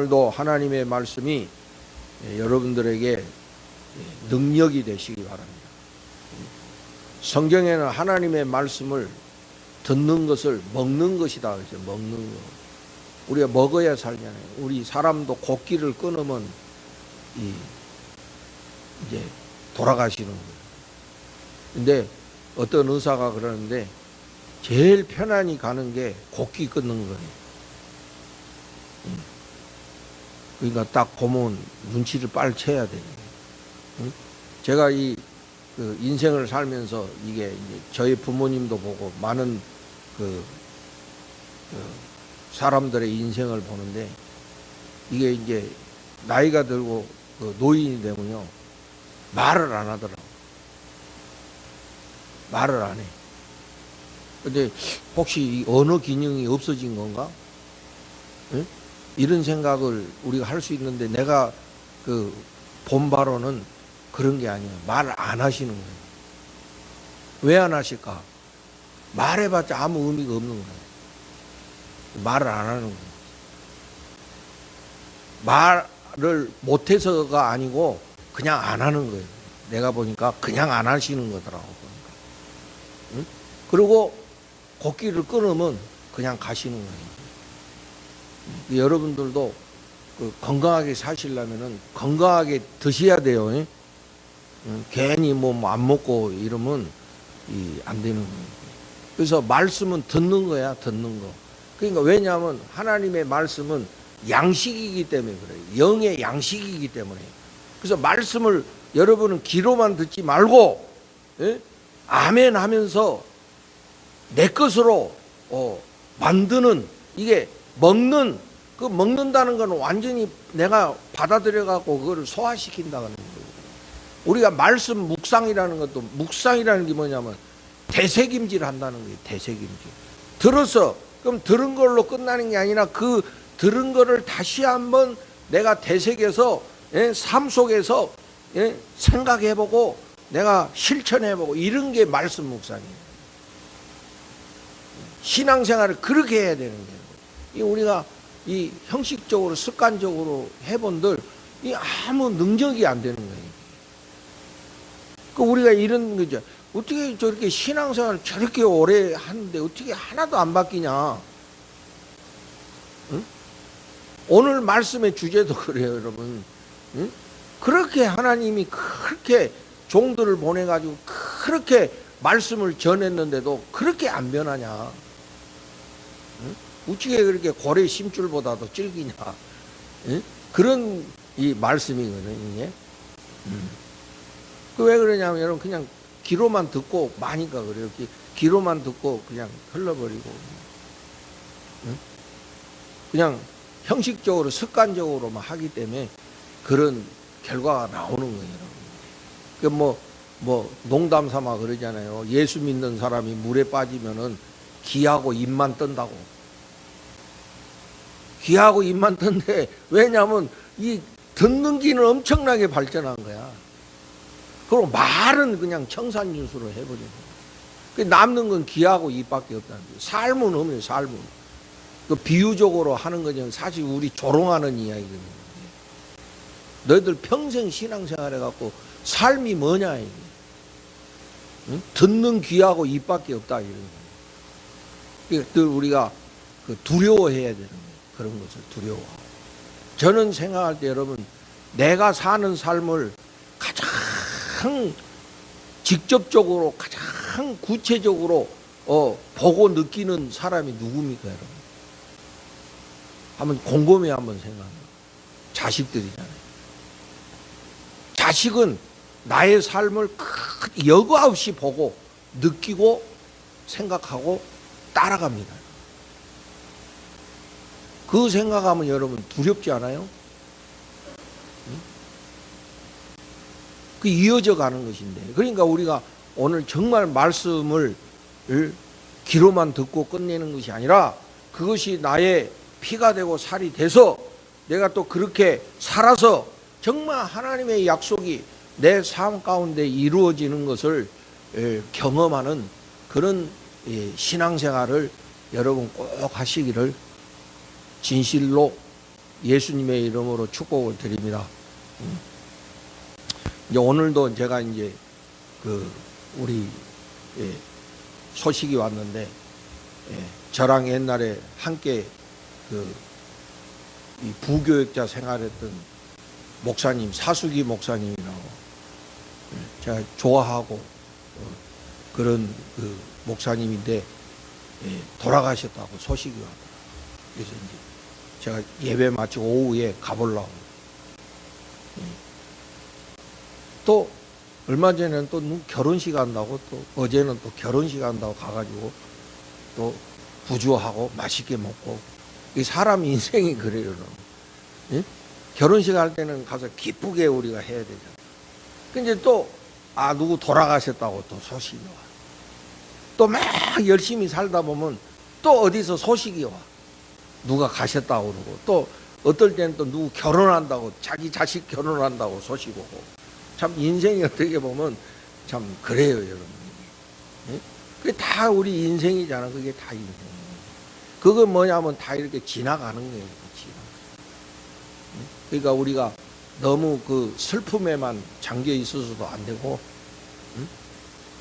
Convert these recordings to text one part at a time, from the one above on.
오늘도 하나님의 말씀이 여러분들에게 능력이 되시기 바랍니다. 성경에는 하나님의 말씀을 듣는 것을 먹는 것이다 그러죠. 먹는 거. 우리가 먹어야 살잖아요. 우리 사람도 곡기를 끊으면 이제 돌아가시는 거예요. 근데 어떤 의사가 그러는데 제일 편안히 가는 게 곡기 끊는 거예요. 그러니까 딱 보면 눈치를 빨리 채야 돼요. 제가 그 인생을 살면서 이게 이제 저희 부모님도 보고 많은 그 사람들의 인생을 보는데 이게 이제 나이가 들고 그 노인이 되면요 말을 안 하더라고. 말을 안 해. 근데 혹시 이 언어 기능이 없어진 건가? 응? 이런 생각을 우리가 할 수 있는데 내가 그 본바로는 그런 게 아니에요. 말을 안 하시는 거예요. 왜 안 하실까? 말해봤자 아무 의미가 없는 거예요. 말을 안 하는 거예요. 말을 못해서가 아니고 그냥 안 하는 거예요. 내가 보니까 그냥 안 하시는 거더라고. 응? 그리고 곡기를 끊으면 그냥 가시는 거예요. 여러분들도 그 건강하게 사시려면은 건강하게 드셔야 돼요. 괜히 뭐 안 먹고 이러면 안 되는 거예요. 그래서 말씀은 듣는 거야, 듣는 거. 그러니까 왜냐하면 하나님의 말씀은 양식이기 때문에 그래요. 영의 양식이기 때문에. 그래서 말씀을 여러분은 귀로만 듣지 말고 아멘 하면서 내 것으로 만드는 이게 먹는다는 건 완전히 내가 받아들여갖고 그거를 소화시킨다는 거예요. 우리가 말씀 묵상이라는 것도 묵상이라는 게 뭐냐면 되새김질 한다는 거예요. 되새김질. 들어서 그럼 들은 걸로 끝나는 게 아니라 그 들은 거를 다시 한번 내가 되새겨서 삶 속에서 생각해보고 내가 실천해보고 이런 게 말씀 묵상이에요. 신앙생활을 그렇게 해야 되는 거예요. 우리가 이 형식적으로 습관적으로 해본들 이 아무 능력이 안 되는 거예요. 그 우리가 이런 거죠. 어떻게 저렇게 신앙생활을 저렇게 오래 하는데 어떻게 하나도 안 바뀌냐? 응? 오늘 말씀의 주제도 그래요, 여러분. 응? 그렇게 하나님이 그렇게 종들을 보내가지고 그렇게 말씀을 전했는데도 그렇게 안 변하냐? 응? 어떻게 그렇게 고래 심줄보다도 질기냐? 응? 그런 이 말씀이거든요, 이게. 그 왜 그러냐면 여러분 그냥 귀로만 듣고 마니까 그래요. 귀로만 듣고 그냥 흘러버리고 응? 그냥 형식적으로 습관적으로만 하기 때문에 그런 결과가 나오는 거예요. 여러분. 뭐 농담 삼아 그러잖아요. 예수 믿는 사람이 물에 빠지면은 귀하고 입만 뜬다고. 귀하고 입만 뜬데 왜냐하면 이 듣는 귀는 엄청나게 발전한 거야. 그리고 말은 그냥 청산유수로 해버리는 거야. 남는 건 귀하고 입밖에 없다는 거예요. 삶은 없네요. 삶은. 그 비유적으로 하는 거는 사실 우리 조롱하는 이야기거든요. 너희들 평생 신앙생활 해갖고 삶이 뭐냐 이게. 응? 듣는 귀하고 입밖에 없다 이런 거예요. 그러니까 우리가 두려워해야 되는 거예요. 그런 것을 두려워. 저는 생각할 때 여러분 내가 사는 삶을 가장 직접적으로 가장 구체적으로 보고 느끼는 사람이 누굽니까 여러분? 한번 곰곰이 한번 생각해요. 자식들이잖아요. 자식은 나의 삶을 여과 없이 보고 느끼고 생각하고 따라갑니다. 그 생각하면 여러분 두렵지 않아요? 그 이어져 가는 것인데 그러니까 우리가 오늘 정말 말씀을 귀로만 듣고 끝내는 것이 아니라 그것이 나의 피가 되고 살이 돼서 내가 또 그렇게 살아서 정말 하나님의 약속이 내 삶 가운데 이루어지는 것을 경험하는 그런 신앙생활을 여러분 꼭 하시기를 진실로 예수님의 이름으로 축복을 드립니다. 이제 오늘도 제가 이제 우리 소식이 왔는데, 저랑 옛날에 함께 이 부교육자 생활했던 목사님, 사수기 목사님이라고 제가 좋아하고 그런 목사님인데 돌아가셨다고 소식이 왔더라고요. 그래서 이제 제가 예배 마치고 오후에 가보려고. 또 얼마 전에는 또 결혼식 한다고, 또 어제는 또 결혼식 한다고 가가지고 또 부주하고 맛있게 먹고. 이 사람 인생이 그래요. 예? 결혼식 할 때는 가서 기쁘게 우리가 해야 되잖아. 근데 또 누구 돌아가셨다고 또 소식이 와. 또 막 열심히 살다 보면 또 어디서 소식이 와. 누가 가셨다고 그러고, 또 어떨 때는 또 누구 결혼한다고, 자기 자식 결혼한다고 소식 오고. 참 인생이 어떻게 보면 참 그래요, 여러분. 예? 그게 다 우리 인생이잖아. 그게 다 인생. 그건 뭐냐면 다 이렇게 지나가는 거예요. 그러니까 우리가 너무 그 슬픔에만 잠겨 있어서도 안 되고,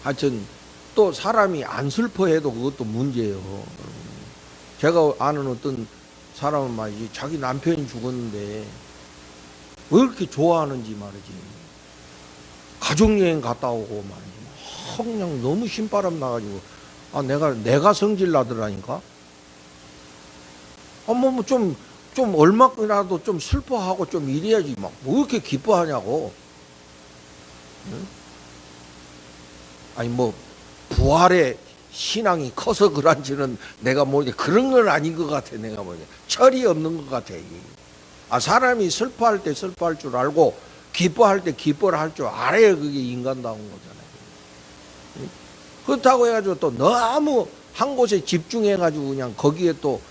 하여튼 또 사람이 안 슬퍼해도 그것도 문제예요. 제가 아는 어떤 사람은 말이지, 자기 남편이 죽었는데 왜 이렇게 좋아하는지 말이지, 가족여행 갔다 오고 말이지, 그냥 너무 신바람 나가지고, 내가 성질 나더라니까. 좀 얼마라도 좀 슬퍼하고 좀 이래야지, 막 왜 이렇게 기뻐하냐고. 응? 아니 뭐 부활의 신앙이 커서 그런지는 내가 뭐냐, 그런 건 아닌 것 같아. 내가 뭐냐, 철이 없는 것 같아. 사람이 슬퍼할 때 슬퍼할 줄 알고 기뻐할 때 기뻐를 할 줄 알아야 그게 인간다운 거잖아요. 응? 그렇다고 해가지고 또 너무 한 곳에 집중해가지고 그냥 거기에 또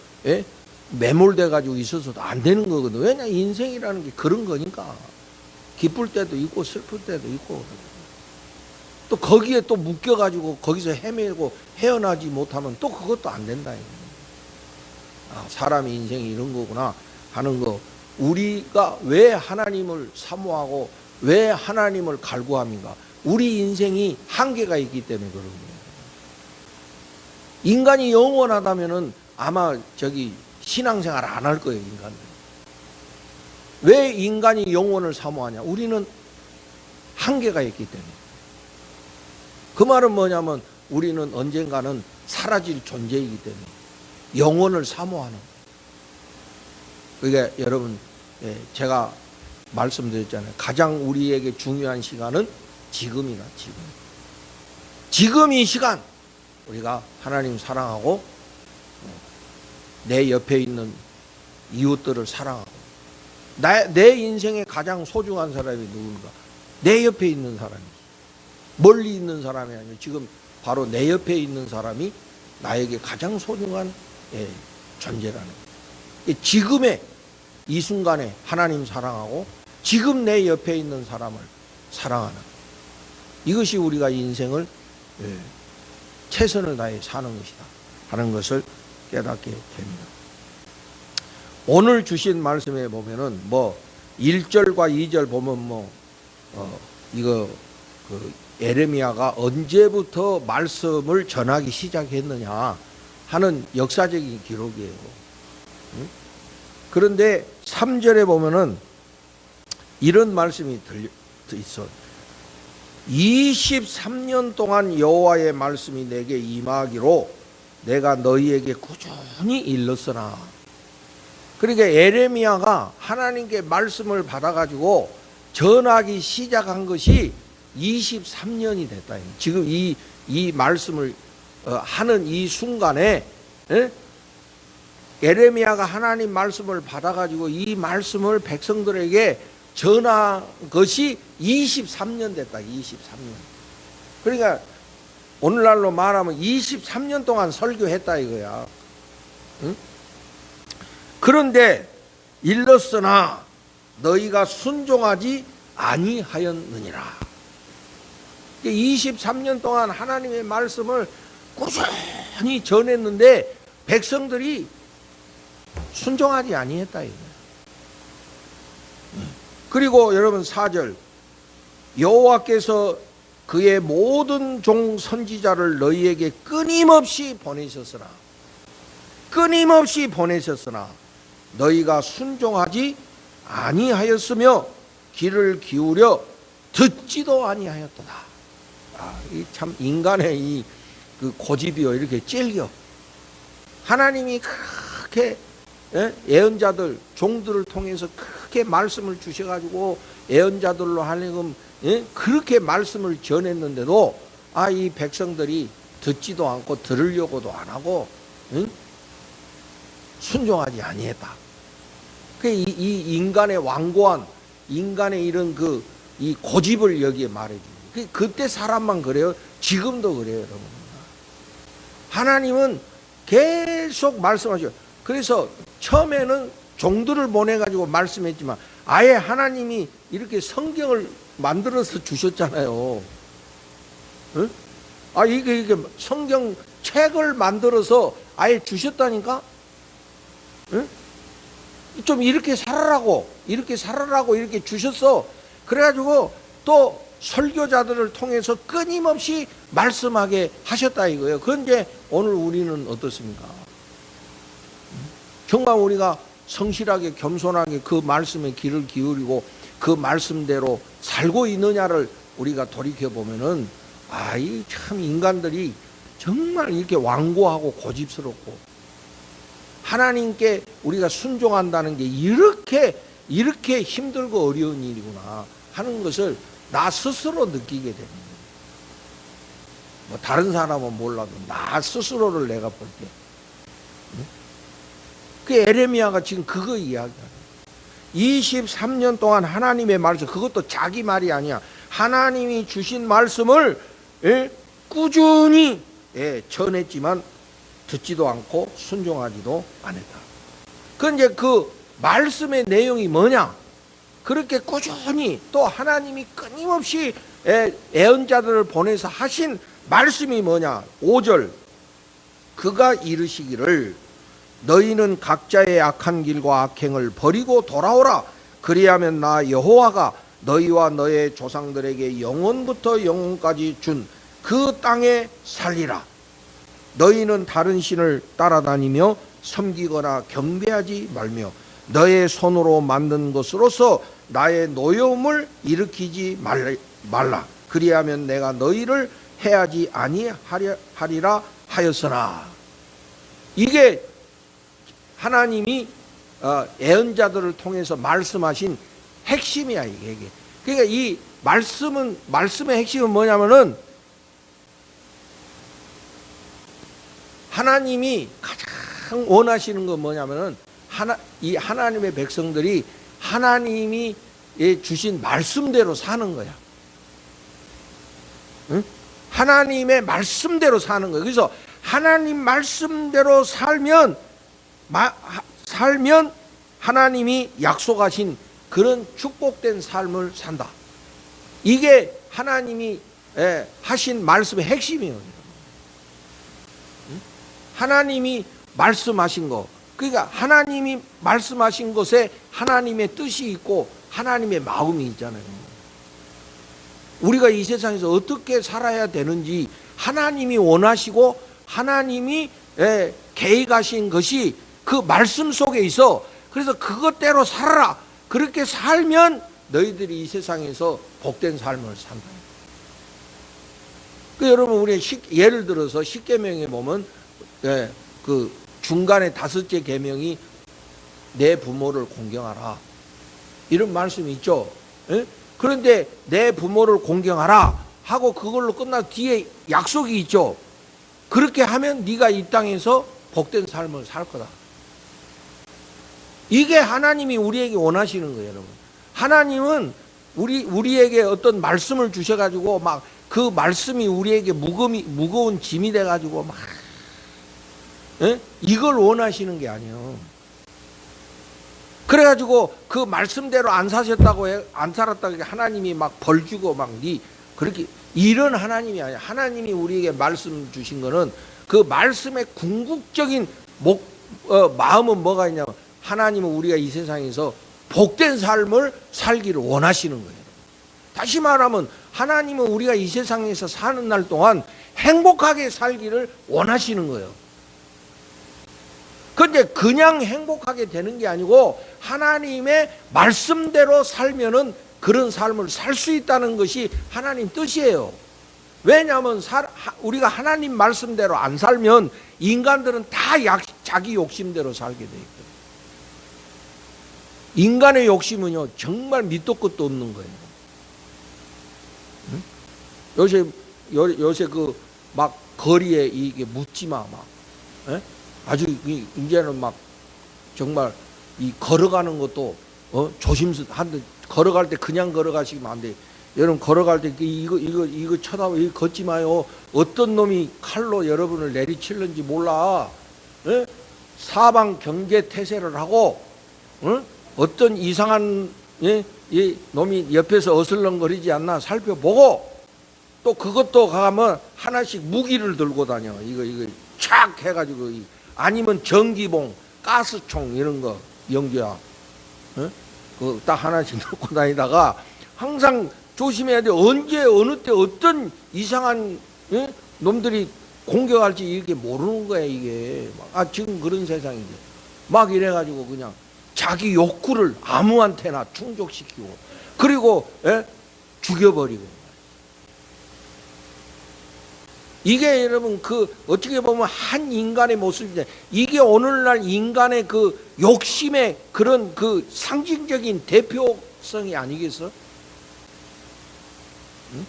매몰돼가지고 있어서도 안 되는 거거든. 왜냐, 인생이라는 게 그런 거니까. 기쁠 때도 있고 슬플 때도 있고, 또 거기에 또 묶여가지고 거기서 헤매고 헤어나지 못하면 또 그것도 안 된다. 사람의 인생이 이런 거구나 하는 거. 우리가 왜 하나님을 사모하고 왜 하나님을 갈구합니까? 우리 인생이 한계가 있기 때문에 그런 거예요. 인간이 영원하다면은 아마 신앙생활 안 할 거예요, 인간들. 왜 인간이 영혼을 사모하냐? 우리는 한계가 있기 때문에. 그 말은 뭐냐면 우리는 언젠가는 사라질 존재이기 때문에 영혼을 사모하는. 그러니까 여러분, 제가 말씀드렸잖아요. 가장 우리에게 중요한 시간은 지금이다, 지금. 지금 이 시간 우리가 하나님 사랑하고 내 옆에 있는 이웃들을 사랑하고, 내 인생에 가장 소중한 사람이 누군가? 내 옆에 있는 사람이지. 멀리 있는 사람이 아니고 지금 바로 내 옆에 있는 사람이 나에게 가장 소중한 존재라는 거예요. 지금의 이 순간에 하나님 사랑하고 지금 내 옆에 있는 사람을 사랑하는, 이것이 우리가 인생을 최선을 다해 사는 것이다 하는 것을 깨닫게 됩니다. 오늘 주신 말씀에 보면은 1절과 2절 보면 에레미야가 언제부터 말씀을 전하기 시작했느냐 하는 역사적인 기록이에요. 그런데 3절에 보면은 이런 말씀이 있어. 23년 동안 여호와의 말씀이 내게 임하기로 내가 너희에게 꾸준히 일렀으나. 그러니까 에레미야가 하나님께 말씀을 받아가지고 전하기 시작한 것이 23년이 됐다. 지금 이 말씀을 하는 이 순간에 에레미야가 하나님 말씀을 받아가지고 이 말씀을 백성들에게 전한 것이 23년 됐다. 23년. 그러니까 오늘날로 말하면 23년 동안 설교했다 이거야. 응? 그런데 일렀으나 너희가 순종하지 아니하였느니라. 23년 동안 하나님의 말씀을 꾸준히 전했는데 백성들이 순종하지 아니했다 이거야. 그리고 여러분 4절 여호와께서 그의 모든 종 선지자를 너희에게 끊임없이 보내셨으나 너희가 순종하지 아니하였으며 귀를 기울여 듣지도 아니하였도다. 이 참 인간의 이 그 고집이요 이렇게 찔겨. 하나님이 그렇게 예언자들 종들을 통해서 그렇게 말씀을 주셔가지고 예언자들로 하여금 그렇게 말씀을 전했는데도 이 백성들이 듣지도 않고 들으려고도 안 하고 순종하지 아니했다. 이 인간의 완고한 인간의 이런 이 고집을 여기에 말해줍니다. 그때 사람만 그래요. 지금도 그래요, 여러분. 하나님은 계속 말씀하셔요. 그래서 처음에는 종들을 보내가지고 말씀했지만 아예 하나님이 이렇게 성경을 만들어서 주셨잖아요. 응? 이게 성경 책을 만들어서 아예 주셨다니까? 응? 좀 이렇게 살아라고 이렇게 주셨어. 그래가지고 또 설교자들을 통해서 끊임없이 말씀하게 하셨다 이거예요. 그런데 오늘 우리는 어떻습니까? 정말 우리가 성실하게 겸손하게 그 말씀에 귀를 기울이고 그 말씀대로 살고 있느냐를 우리가 돌이켜보면은 이 참 인간들이 정말 이렇게 완고하고 고집스럽고 하나님께 우리가 순종한다는 게 이렇게 힘들고 어려운 일이구나 하는 것을 나 스스로 느끼게 됩니다. 뭐 다른 사람은 몰라도 나 스스로를 내가 볼 때. 그 에레미야가 지금 그거 이야기하는 23년 동안 하나님의 말씀, 그것도 자기 말이 아니야. 하나님이 주신 말씀을 꾸준히 전했지만 듣지도 않고 순종하지도 않았다. 그런데 그 말씀의 내용이 뭐냐? 그렇게 꾸준히 또 하나님이 끊임없이 예언자들을 보내서 하신 말씀이 뭐냐? 5절 그가 이르시기를 너희는 각자의 악한 길과 악행을 버리고 돌아오라. 그리하면 나 여호와가 너희와 너의 조상들에게 영원부터 영원까지 준 그 땅에 살리라. 너희는 다른 신을 따라다니며 섬기거나 경배하지 말며 너의 손으로 만든 것으로서 나의 노여움을 일으키지 말라. 그리하면 내가 너희를 해하지 아니하리라 하였으나. 이게 하나님이 예언자들을 통해서 말씀하신 핵심이야 이게. 그러니까 이 말씀의 핵심은 뭐냐면은 하나님이 가장 원하시는 건 뭐냐면은 이 하나님의 백성들이 하나님이 주신 말씀대로 사는 거야. 응? 하나님의 말씀대로 사는 거야. 그래서 하나님 말씀대로 살면 하나님이 약속하신 그런 축복된 삶을 산다. 이게 하나님이 하신 말씀의 핵심이에요. 하나님이 말씀하신 거, 그러니까 하나님이 말씀하신 것에 하나님의 뜻이 있고 하나님의 마음이 있잖아요. 우리가 이 세상에서 어떻게 살아야 되는지 하나님이 원하시고 하나님이 계획하신 것이 그 말씀 속에 있어. 그래서 그것대로 살아라. 그렇게 살면 너희들이 이 세상에서 복된 삶을 산다. 여러분 우리 예를 들어서 십계명에 보면 그 중간에 5째 계명이 내 부모를 공경하라 이런 말씀이 있죠. 그런데 내 부모를 공경하라 하고 그걸로 끝나 뒤에 약속이 있죠. 그렇게 하면 네가 이 땅에서 복된 삶을 살 거다. 이게 하나님이 우리에게 원하시는 거예요, 여러분. 하나님은 우리에게 어떤 말씀을 주셔가지고 막 그 말씀이 우리에게 무거운 짐이 돼가지고 막 이걸 원하시는 게 아니에요. 그래가지고 그 말씀대로 안 살았다고 하나님이 막 벌 주고 막 그렇게 이런 하나님이 아니야. 하나님이 우리에게 말씀 주신 거는 그 말씀의 궁극적인 마음은 뭐가 있냐면 하나님은 우리가 이 세상에서 복된 삶을 살기를 원하시는 거예요. 다시 말하면 하나님은 우리가 이 세상에서 사는 날 동안 행복하게 살기를 원하시는 거예요. 그런데 그냥 행복하게 되는 게 아니고 하나님의 말씀대로 살면은 그런 삶을 살 수 있다는 것이 하나님 뜻이에요. 왜냐하면 우리가 하나님 말씀대로 안 살면 인간들은 다 자기 욕심대로 살게 돼 있거든요. 인간의 욕심은요 정말 밑도 끝도 없는 거예요. 응? 요새 그 막 거리에 이게 묻지마 막 아주 이제는 막 정말 이 걸어가는 것도 조심스한데 걸어갈 때 그냥 걸어가시면 안 돼. 여러분 걸어갈 때 이거 쳐다보 이거 걷지 마요. 어떤 놈이 칼로 여러분을 내리칠는지 몰라. 사방 경계 태세를 하고 어떤 이상한 놈이 옆에서 어슬렁거리지 않나 살펴보고 또 그것도 가면 하나씩 무기를 들고 다녀. 이거 착 해가지고 아니면 전기봉, 가스총 이런 거 영주야. 그 딱 하나씩 들고 다니다가 항상 조심해야 돼. 언제 어느 때 어떤 이상한 놈들이 공격할지 이렇게 모르는 거야 이게. 지금 그런 세상인데 막 이래가지고 그냥 자기 욕구를 아무한테나 충족시키고 그리고 죽여버리고. 이게 여러분 어떻게 보면 한 인간의 모습인데 이게 오늘날 인간의 그 욕심의 그런 그 상징적인 대표성이 아니겠어? 응?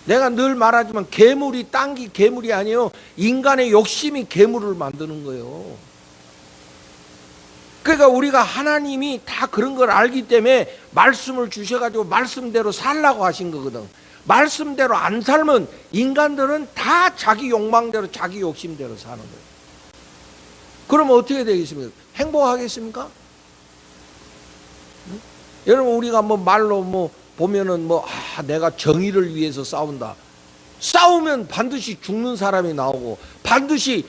내가 늘 말하지만 괴물이 딴기 괴물이 아니에요. 인간의 욕심이 괴물을 만드는 거예요. 그러니까 우리가 하나님이 다 그런 걸 알기 때문에 말씀을 주셔가지고 말씀대로 살라고 하신 거거든. 말씀대로 안 살면 인간들은 다 자기 욕망대로 자기 욕심대로 사는 거예요. 그러면 어떻게 되겠습니까? 행복하겠습니까? 응? 여러분 우리가 뭐 말로 보면은 내가 정의를 위해서 싸운다. 싸우면 반드시 죽는 사람이 나오고 반드시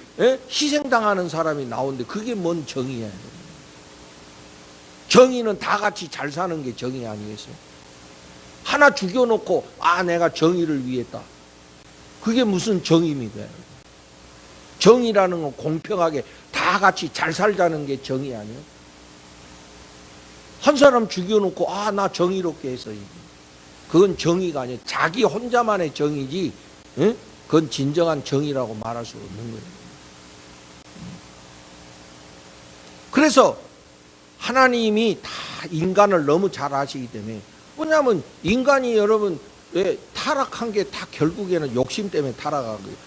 희생당하는 사람이 나오는데 그게 뭔 정의야? 정의는 다 같이 잘 사는 게 정의 아니겠어요? 하나 죽여놓고 내가 정의를 위했다. 그게 무슨 정의입니까? 정의라는 건 공평하게 다 같이 잘 살자는 게 정의 아니에요? 한 사람 죽여놓고 나 정의롭게 해서 그건 정의가 아니에요. 자기 혼자만의 정의지 그건 진정한 정의라고 말할 수 없는 거예요. 그래서 하나님이 다 인간을 너무 잘 아시기 때문에 뭐냐면 인간이 여러분 왜 타락한 게 다 결국에는 욕심 때문에 타락한 거예요.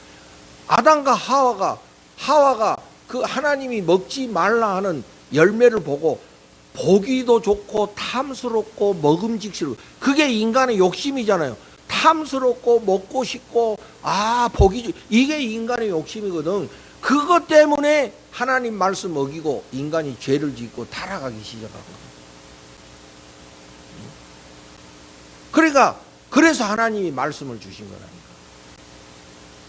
아담과 하와가 그 하나님이 먹지 말라 하는 열매를 보고 보기도 좋고 탐스럽고 먹음직스럽고 그게 인간의 욕심이잖아요. 탐스럽고 먹고 싶고 이게 인간의 욕심이거든. 그것 때문에 하나님 말씀 어기고 인간이 죄를 짓고 타락하기 시작하거든. 그러니까 그래서 하나님이 말씀을 주신 거라니까.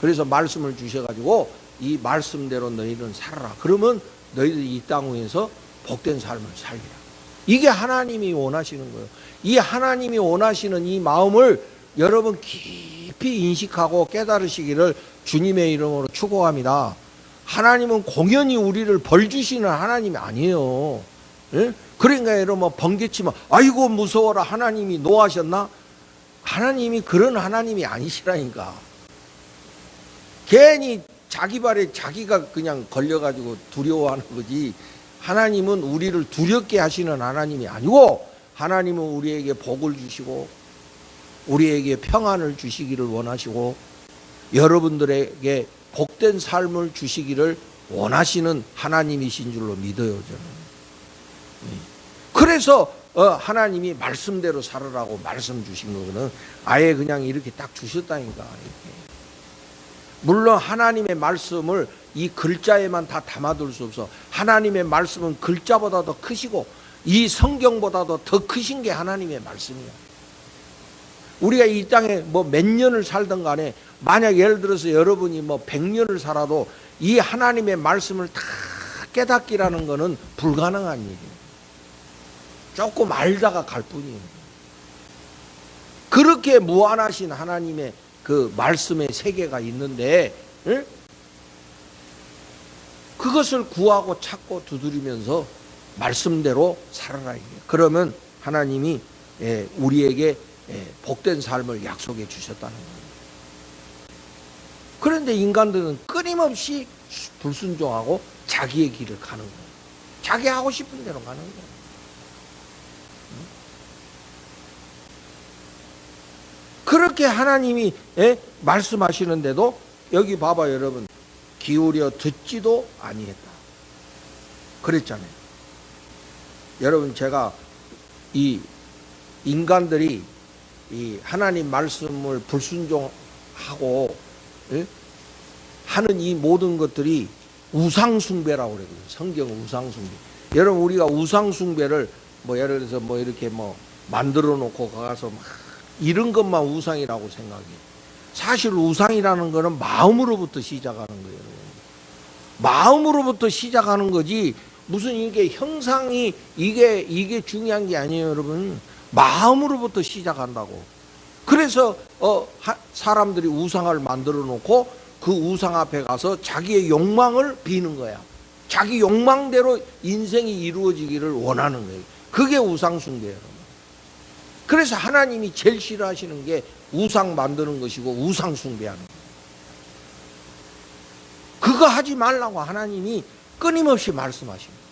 그래서 말씀을 주셔가지고 이 말씀대로 너희는 살아라. 그러면 너희들이 이 땅 위에서 복된 삶을 살리라. 이게 하나님이 원하시는 거예요. 이 하나님이 원하시는 이 마음을 여러분 깊이 인식하고 깨달으시기를 주님의 이름으로 축복합니다. 하나님은 공연히 우리를 벌 주시는 하나님이 아니에요. 그러니까 여러분 번개치면 아이고 무서워라 하나님이 노하셨나? 하나님이 그런 하나님이 아니시라니까. 괜히 자기 발에 자기가 그냥 걸려가지고 두려워하는 거지. 하나님은 우리를 두렵게 하시는 하나님이 아니고 하나님은 우리에게 복을 주시고 우리에게 평안을 주시기를 원하시고 여러분들에게 복된 삶을 주시기를 원하시는 하나님이신 줄로 믿어요 저는. 그래서 하나님이 말씀대로 살으라고 말씀 주신 거거든. 아예 그냥 이렇게 딱 주셨다니까. 이렇게. 물론 하나님의 말씀을 이 글자에만 다 담아둘 수 없어. 하나님의 말씀은 글자보다 더 크시고 이 성경보다도 더 크신 게 하나님의 말씀이야. 우리가 이 땅에 몇 년을 살든 간에 만약 예를 들어서 여러분이 100년을 살아도 이 하나님의 말씀을 다 깨닫기라는 것은 불가능한 일이에요. 조금 알다가 갈 뿐이에요. 그렇게 무한하신 하나님의 그 말씀의 세계가 있는데, 응? 그것을 구하고 찾고 두드리면서 말씀대로 살아라. 그러면 하나님이 우리에게 복된 삶을 약속해 주셨다는 거예요. 그런데 인간들은 끊임없이 불순종하고 자기의 길을 가는 거예요. 자기 하고 싶은 대로 가는 거예요. 그렇게 하나님이 말씀하시는데도 여기 봐봐 여러분, 기울여 듣지도 아니했다 그랬잖아요. 여러분, 제가 이 인간들이 이 하나님 말씀을 불순종하고 하는 이 모든 것들이 우상숭배라고 그러거든요. 성경 우상숭배. 여러분, 우리가 우상숭배를 뭐 예를 들어서 뭐 이렇게 뭐 만들어 놓고 가서 막 이런 것만 우상이라고 생각해요. 사실 우상이라는 거는 마음으로부터 시작하는 거예요. 마음으로부터 시작하는 거지 무슨 이게 형상이 이게 중요한 게 아니에요, 여러분. 마음으로부터 시작한다고. 그래서 사람들이 우상을 만들어 놓고 그 우상 앞에 가서 자기의 욕망을 비는 거야. 자기 욕망대로 인생이 이루어지기를 원하는 거예요. 그게 우상 숭배예요. 그래서 하나님이 제일 싫어하시는 게 우상 만드는 것이고 우상 숭배하는 거예요. 그거 하지 말라고 하나님이 끊임없이 말씀하십니다.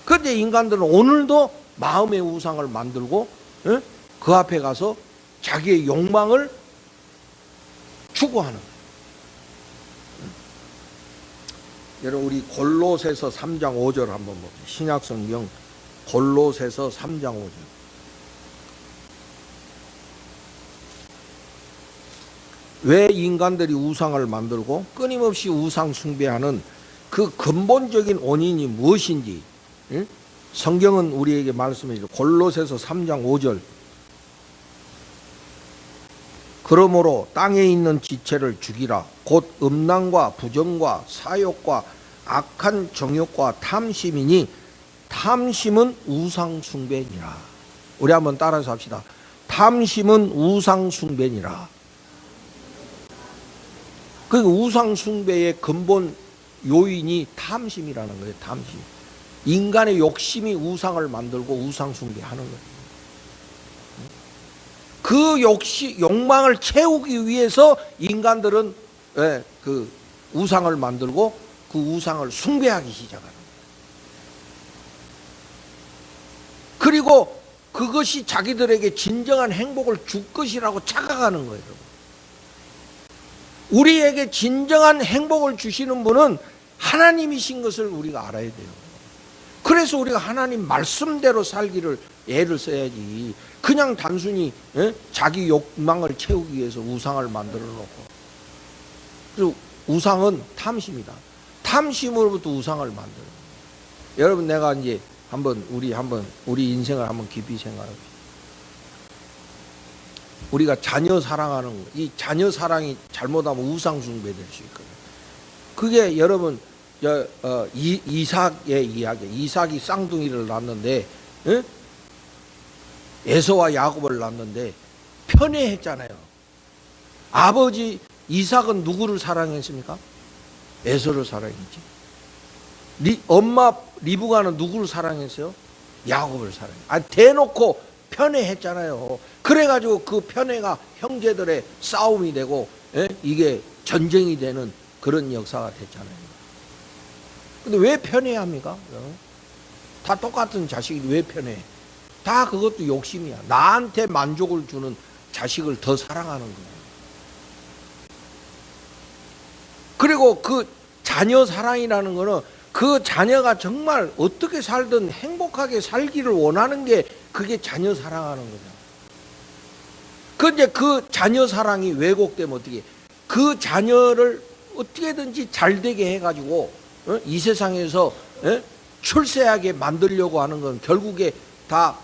그런데 인간들은 오늘도 마음의 우상을 만들고 그 앞에 가서 자기의 욕망을 추구하는 거예요. 여러분, 우리 골로새서 3장 5절 한번 봅시다. 신약성경 골로새서 3장 5절. 왜 인간들이 우상을 만들고 끊임없이 우상 숭배하는 그 근본적인 원인이 무엇인지 성경은 우리에게 말씀해 주죠. 골로새서 3장 5절. 그러므로 땅에 있는 지체를 죽이라. 곧 음란과 부정과 사욕과 악한 정욕과 탐심이니 탐심은 우상 숭배니라. 우리 한번 따라서 합시다. 탐심은 우상 숭배니라. 그 우상 숭배의 근본 요인이 탐심이라는 거예요. 탐심. 인간의 욕심이 우상을 만들고 우상 숭배하는 거예요. 그 욕망을 채우기 위해서 인간들은 그 우상을 만들고 그 우상을 숭배하기 시작하는 거예요. 그리고 그것이 자기들에게 진정한 행복을 줄 것이라고 착각하는 거예요. 우리에게 진정한 행복을 주시는 분은 하나님이신 것을 우리가 알아야 돼요. 그래서 우리가 하나님 말씀대로 살기를 애를 써야지. 그냥 단순히 자기 욕망을 채우기 위해서 우상을 만들어 놓고. 그리고 우상은 탐심이다. 탐심으로부터 우상을 만들어요. 여러분, 내가 이제 우리 인생을 한번 깊이 생각해봅시다. 우리가 자녀 사랑하는 거, 이 자녀 사랑이 잘못하면 우상 숭배될 수 있거든요. 그게 여러분 이삭의 이야기. 이삭이 쌍둥이를 낳았는데 에서와 야곱을 낳았는데 편애했잖아요. 아버지 이삭은 누구를 사랑했습니까? 에서를 사랑했지. 엄마 리브가는 누구를 사랑했어요? 야곱을 사랑했어요. 대놓고 편애했잖아요. 그래가지고 그 편애가 형제들의 싸움이 되고 이게 전쟁이 되는 그런 역사가 됐잖아요. 근데 왜 편애합니까? 다 똑같은 자식이 왜 편애해? 다 그것도 욕심이야. 나한테 만족을 주는 자식을 더 사랑하는 거예요. 그리고 그 자녀 사랑이라는 거는 그 자녀가 정말 어떻게 살든 행복하게 살기를 원하는 게 그게 자녀 사랑하는 거죠. 그런데 그 자녀 사랑이 왜곡되면 어떻게? 그 자녀를 어떻게든지 잘 되게 해가지고 이 세상에서 출세하게 만들려고 하는 건 결국에 다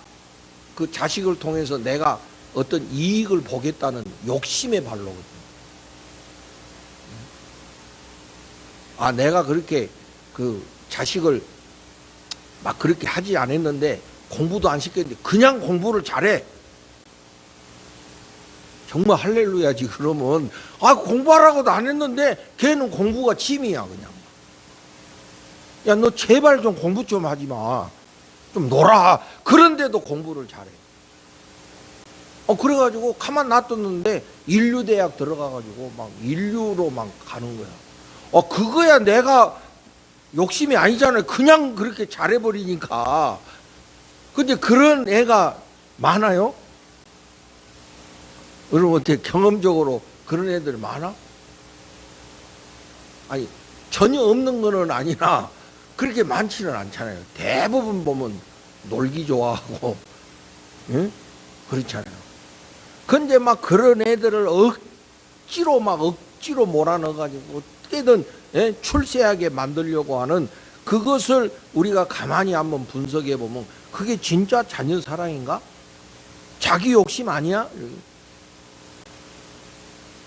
그 자식을 통해서 내가 어떤 이익을 보겠다는 욕심의 발로거든요. 내가 그렇게 그 자식을 막 그렇게 하지 않았는데 공부도 안 시켰는데 그냥 공부를 잘해. 정말 할렐루야지. 그러면 공부하라고도 안 했는데 걔는 공부가 취미야 그냥. 야, 너 제발 좀 공부 좀 하지 마. 좀 놀아. 그런데도 공부를 잘해. 그래가지고 가만 놔뒀는데 인류대학 들어가가지고 막 인류로 막 가는 거야. 그거야 내가 욕심이 아니잖아요. 그냥 그렇게 잘해버리니까. 근데 그런 애가 많아요? 여러분 어떻게 경험적으로 그런 애들이 많아? 아니 전혀 없는 거는 아니라 그렇게 많지는 않잖아요. 대부분 보면 놀기 좋아하고, 응? 그렇잖아요. 근데 막 그런 애들을 억지로 몰아넣어가지고 어떻게든 출세하게 만들려고 하는 그것을 우리가 가만히 한번 분석해 보면 그게 진짜 자녀 사랑인가? 자기 욕심 아니야?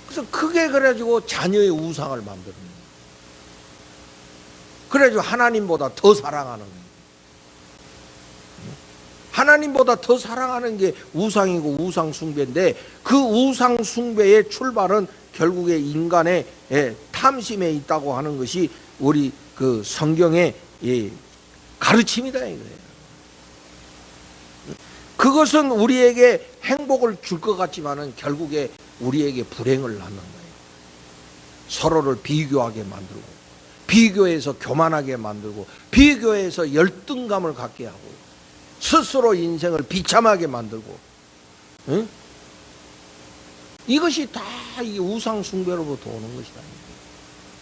그래서 크게 그래가지고 자녀의 우상을 만드는 거예요. 그래가지고 하나님보다 더 사랑하는 거예요. 하나님보다 더 사랑하는 게 우상이고 우상 숭배인데 그 우상 숭배의 출발은 결국에 인간의 탐심에 있다고 하는 것이 우리 그 성경의 가르침이다 이거예요. 그것은 우리에게 행복을 줄 것 같지만은 결국에 우리에게 불행을 낳는 거예요. 서로를 비교하게 만들고, 비교해서 교만하게 만들고, 비교해서 열등감을 갖게 하고, 스스로 인생을 비참하게 만들고, 응? 이것이 다 이 우상 숭배로부터 오는 것이다.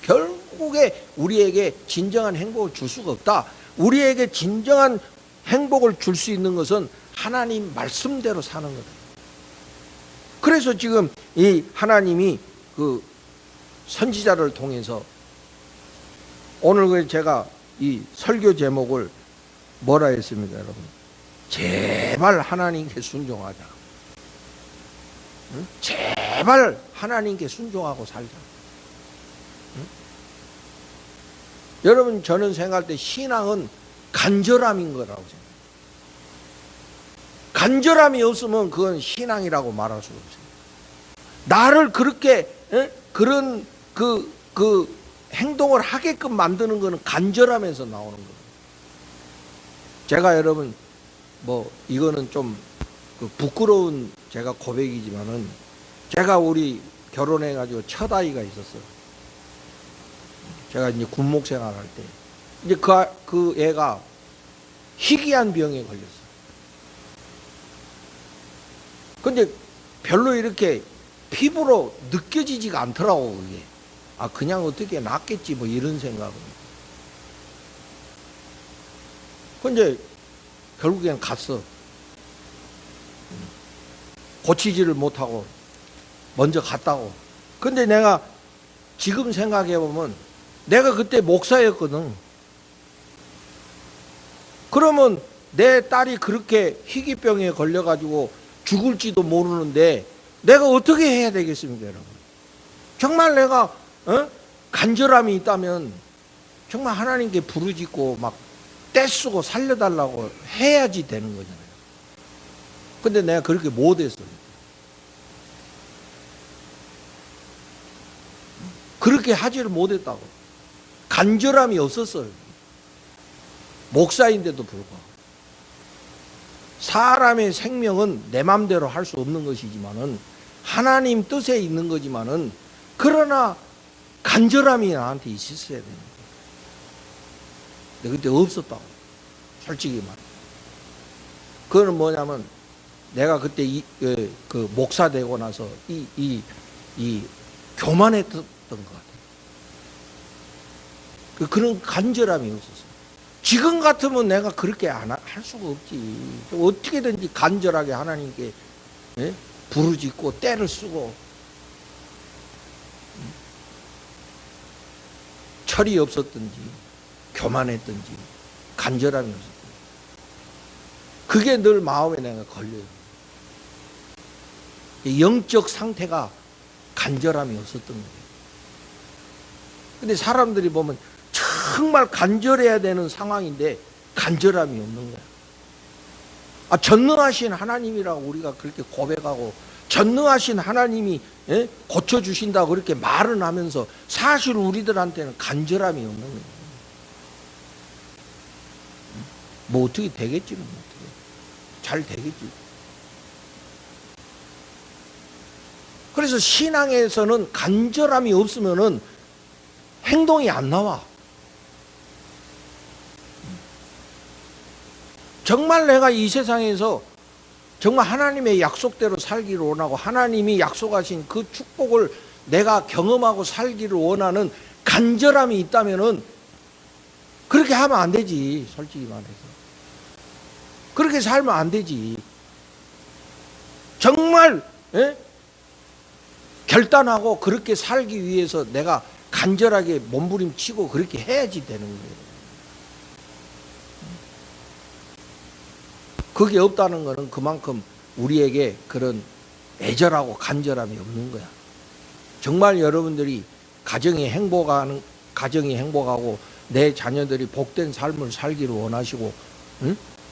결국에 우리에게 진정한 행복을 줄 수가 없다. 우리에게 진정한 행복을 줄 수 있는 것은 하나님 말씀대로 사는 거다. 그래서 지금 이 하나님이 그 선지자를 통해서 오늘 제가 이 설교 제목을 뭐라 했습니까, 여러분? 제발 하나님께 순종하자. 응? 제발 하나님께 순종하고 살자. 응? 여러분, 저는 생각할 때 신앙은 간절함인 거라고 생각해요. 간절함이 없으면 그건 신앙이라고 말할 수가 없어요. 나를 그렇게 그런 그 행동을 하게끔 만드는 거는 간절함에서 나오는 거예요. 제가 여러분 이거는 좀 부끄러운 제가 고백이지만은 제가 우리 결혼해가지고 첫 아이가 있었어요. 제가 이제 군목 생활할 때 이제 그 애가 희귀한 병에 걸렸어요. 근데 별로 이렇게 피부로 느껴지지가 않더라고 그게. 그냥 어떻게 낫겠지 이런 생각은. 근데 결국엔 갔어. 고치지를 못하고 먼저 갔다고. 근데 내가 지금 생각해보면 내가 그때 목사였거든. 그러면 내 딸이 그렇게 희귀병에 걸려가지고 죽을지도 모르는데 내가 어떻게 해야 되겠습니까, 여러분? 정말 내가 간절함이 있다면 정말 하나님께 부르짖고 막 떼쓰고 살려달라고 해야지 되는 거잖아요. 근데 내가 그렇게 못했어요. 그렇게 하지를 못했다고. 간절함이 없었어요. 목사인데도 불구하고. 사람의 생명은 내 맘대로 할 수 없는 것이지만은 하나님 뜻에 있는 거지만은 그러나 간절함이 나한테 있었어야 되는 거예요. 근데 그때 없었다고. 솔직히 말해. 그거는 뭐냐면 내가 그때 그 목사 되고 나서 이 교만했던 것 같아요. 그런 간절함이 없었어요. 지금 같으면 내가 그렇게 할 수가 없지. 어떻게든지 간절하게 하나님께 부르짖고 때를 쓰고 철이 없었든지 교만했든지 간절함이 없었든지 그게 늘 마음에 내가 걸려요. 영적 상태가 간절함이 없었던 거예요. 근데 사람들이 보면 정말 간절해야 되는 상황인데 간절함이 없는 거야. 전능하신 하나님이라고 우리가 그렇게 고백하고 전능하신 하나님이 고쳐주신다고 그렇게 말은 하면서 사실 우리들한테는 간절함이 없는 거예요. 뭐 어떻게 되겠지는 어떻게 잘 되겠지. 그래서 신앙에서는 간절함이 없으면은 행동이 안 나와. 정말 내가 이 세상에서 정말 하나님의 약속대로 살기를 원하고 하나님이 약속하신 그 축복을 내가 경험하고 살기를 원하는 간절함이 있다면은 그렇게 하면 안 되지. 솔직히 말해서 그렇게 살면 안 되지. 정말 결단하고 그렇게 살기 위해서 내가 간절하게 몸부림치고 그렇게 해야지 되는 거예요. 그게 없다는 것은 그만큼 우리에게 그런 애절하고 간절함이 없는 거야. 정말 여러분들이 가정이 행복하고 내 자녀들이 복된 삶을 살기를 원하시고,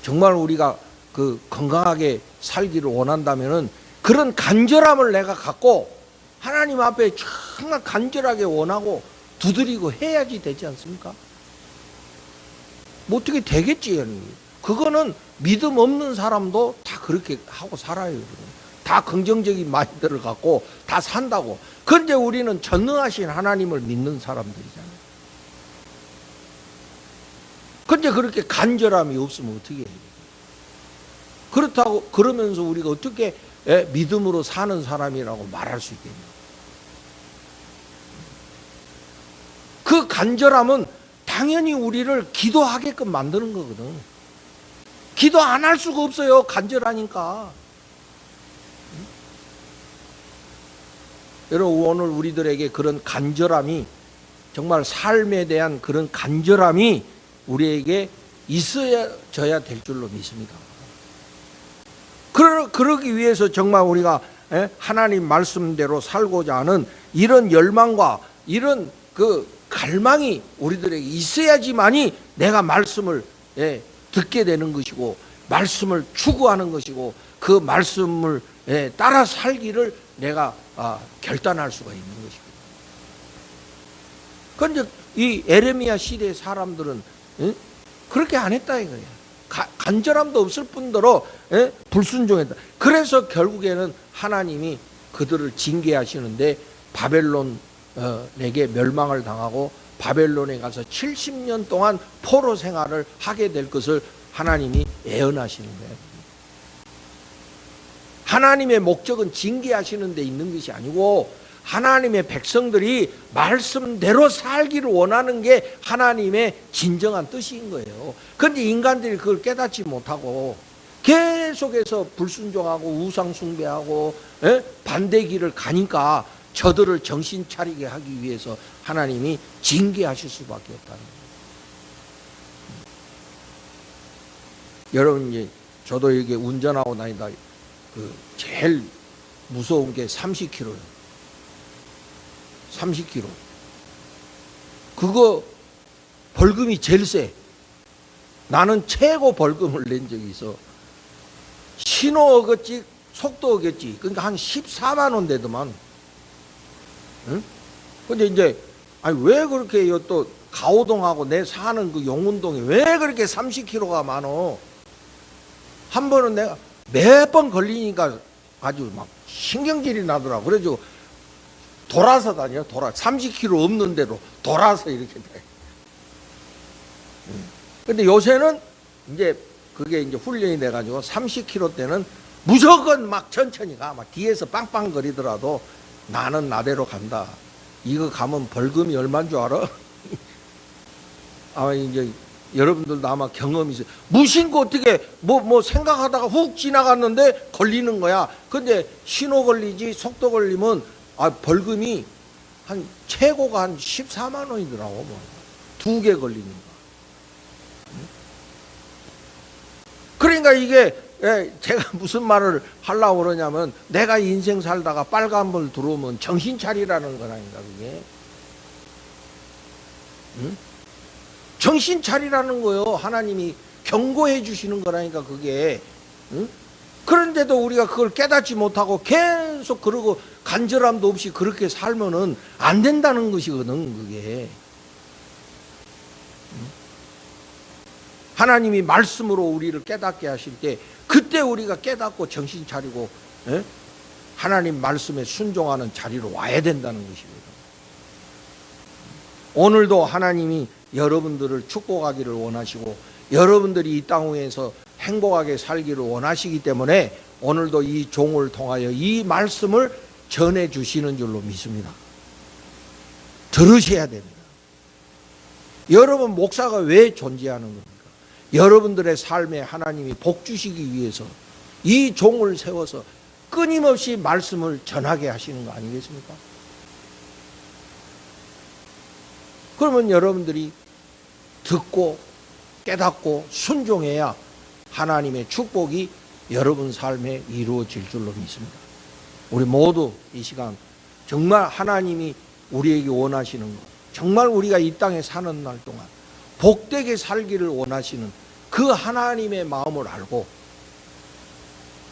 정말 우리가 그 건강하게 살기를 원한다면은 그런 간절함을 내가 갖고 하나님 앞에 정말 간절하게 원하고 두드리고 해야지 되지 않습니까? 뭐 어떻게 되겠지. 그거는 믿음 없는 사람도 다 그렇게 하고 살아요. 다 긍정적인 마인드를 갖고 다 산다고. 그런데 우리는 전능하신 하나님을 믿는 사람들이잖아요. 그런데 그렇게 간절함이 없으면 어떻게 해요? 그렇다고 그러면서 우리가 어떻게 믿음으로 사는 사람이라고 말할 수 있겠냐? 그 간절함은 당연히 우리를 기도하게끔 만드는 거거든. 기도 안 할 수가 없어요. 간절하니까. 여러분, 오늘 우리들에게 그런 간절함이, 정말 삶에 대한 그런 간절함이 우리에게 있어져야 될 줄로 믿습니다. 그러기 위해서 정말 우리가 하나님 말씀대로 살고자 하는 이런 열망과 이런 그 갈망이 우리들에게 있어야지만이 내가 말씀을 듣게 되는 것이고 말씀을 추구하는 것이고 그 말씀을 따라 살기를 내가 결단할 수가 있는 것이고. 그런데 이 에레미야 시대의 사람들은 그렇게 안 했다 이거예요. 간절함도 없을 뿐더러 불순종했다. 그래서 결국에는 하나님이 그들을 징계하시는데 바벨론에게 멸망을 당하고 바벨론에 가서 70년 동안 포로 생활을 하게 될 것을 하나님이 예언하시는 거예요. 하나님의 목적은 징계하시는 데 있는 것이 아니고 하나님의 백성들이 말씀대로 살기를 원하는 게 하나님의 진정한 뜻인 거예요. 그런데 인간들이 그걸 깨닫지 못하고 계속해서 불순종하고 우상 숭배하고 반대 길을 가니까 저들을 정신 차리게 하기 위해서 하나님이 징계하실 수밖에 없다는 거예요. 여러분, 이제 저도 이게 운전하고 다니다 그 제일 무서운 게 30km예요. 30km. 그거 벌금이 제일 세. 나는 최고 벌금을 낸 적이 있어. 신호 어겼지, 속도 어겼지. 그러니까 한 14만 원 되더만. 응? 근데 이제 아니 왜 그렇게 또 가오동하고 내 사는 그 용운동이 왜 그렇게 30km가 많어? 한 번은 내가 몇 번 걸리니까 아주 막 신경질이 나더라고. 그래가지고 돌아서 다녀. 30km 없는 대로 돌아서 이렇게 돼. 근데 요새는 이제 그게 이제 훈련이 돼가지고 30km 때는 무조건 막 천천히 가. 막 뒤에서 빵빵거리더라도 나는 나대로 간다. 이거 가면 벌금이 얼마인 줄 알아? 아마 이제 여러분들도 아마 경험이 있어요. 무심코 어떻게 뭐 생각하다가 훅 지나갔는데 걸리는 거야. 근데 신호 걸리지 속도 걸리면 벌금이 한 최고가 한 14만 원이더라고. 뭐. 2개 걸리니까. 그러니까 이게 제가 무슨 말을 하려고 그러냐면 내가 인생 살다가 빨간불 들어오면 정신 차리라는 거라니까 그게. 응? 정신 차리라는 거요. 하나님이 경고해 주시는 거라니까 그게. 응? 그런데도 우리가 그걸 깨닫지 못하고 계속 그러고 간절함도 없이 그렇게 살면은 안 된다는 것이거든, 그게. 하나님이 말씀으로 우리를 깨닫게 하실 때 그때 우리가 깨닫고 정신 차리고 하나님 말씀에 순종하는 자리로 와야 된다는 것입니다. 오늘도 하나님이 여러분들을 축복하기를 원하시고 여러분들이 이 땅 위에서 행복하게 살기를 원하시기 때문에 오늘도 이 종을 통하여 이 말씀을 전해 주시는 줄로 믿습니다. 들으셔야 됩니다. 여러분 목사가 왜 존재하는 겁니까? 여러분들의 삶에 하나님이 복 주시기 위해서 이 종을 세워서 끊임없이 말씀을 전하게 하시는 거 아니겠습니까? 그러면 여러분들이 듣고 깨닫고 순종해야 하나님의 축복이 여러분 삶에 이루어질 줄로 믿습니다. 우리 모두 이 시간 정말 하나님이 우리에게 원하시는 것, 정말 우리가 이 땅에 사는 날 동안 복되게 살기를 원하시는 그 하나님의 마음을 알고,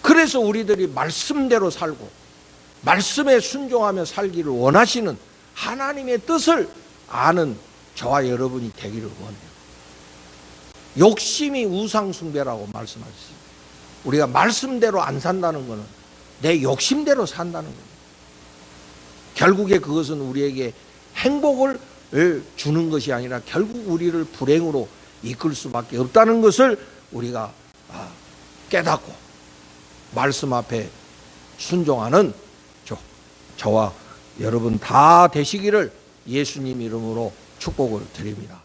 그래서 우리들이 말씀대로 살고 말씀에 순종하며 살기를 원하시는 하나님의 뜻을 아는 저와 여러분이 되기를 원해요. 욕심이 우상숭배라고 말씀하셨습니다. 우리가 말씀대로 안 산다는 것은 내 욕심대로 산다는 겁니다. 결국에 그것은 우리에게 행복을 주는 것이 아니라 결국 우리를 불행으로 이끌 수밖에 없다는 것을 우리가 깨닫고 말씀 앞에 순종하는 저와 여러분 다 되시기를 예수님 이름으로 축복을 드립니다.